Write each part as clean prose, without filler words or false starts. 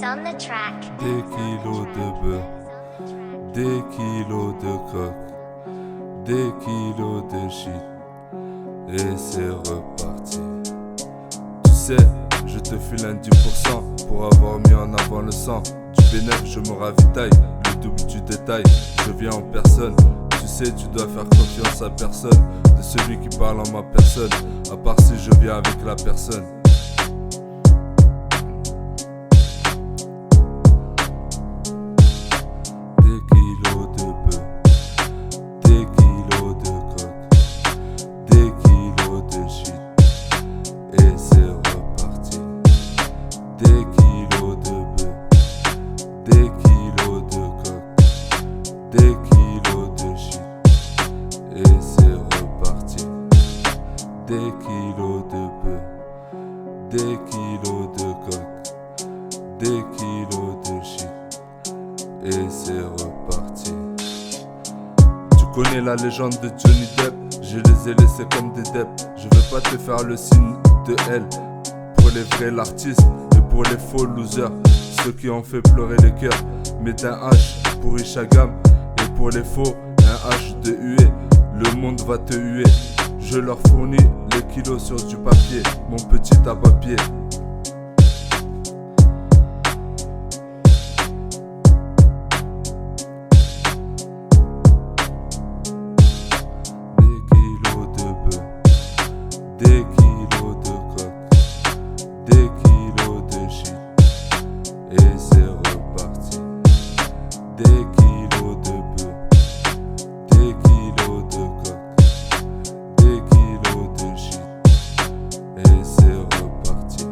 on the track. Des kilos de bœuf, des kilos de coque, des kilos de shit, et c'est reparti. Tu sais, je te file un 10% pour avoir mis en avant le sang. Du bénéfice, je me ravitaille, le double du détail, je viens en personne. Tu sais, tu dois faire confiance à personne, de celui qui parle en ma personne, à part si je viens avec la personne. Des kilos de bœuf, des kilos de coque, des kilos de shit, et c'est reparti. Des kilos de bœuf, des kilos de coque, des kilos de shit, et c'est reparti. Des kilos de bœuf, des kilos de coque, des kilos de shit, et c'est reparti. Tu connais la légende de Johnny Depp, je les ai laissés comme des deps. Je veux pas te faire le signe de L. Pour les vrais l'artiste et pour les faux losers, ceux qui ont fait pleurer les cœurs. Mets un H pour Ishagam, et pour les faux, un H de huée. Le monde va te huer. Je leur fournis les kilos sur du papier, mon petit à papier. Des kilos de coque, des kilos de shit, et c'est reparti. Des kilos de bœuf, des kilos de coque, des kilos de shit, et c'est reparti.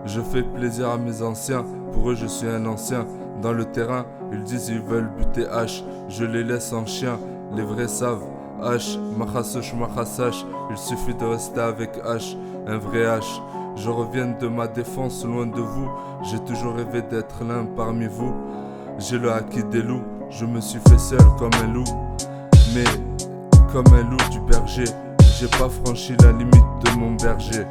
Je fais plaisir à mes anciens, pour eux je suis un ancien. Dans le terrain, ils disent ils veulent buter H, je les laisse en chien, les vrais savent. H, Machasosh, Machasash, il suffit de rester avec H, un vrai H. Je reviens de ma défense loin de vous, j'ai toujours rêvé d'être l'un parmi vous. J'ai le acquis des loups, je me suis fait seul comme un loup, mais comme un loup du berger, j'ai pas franchi la limite de mon berger.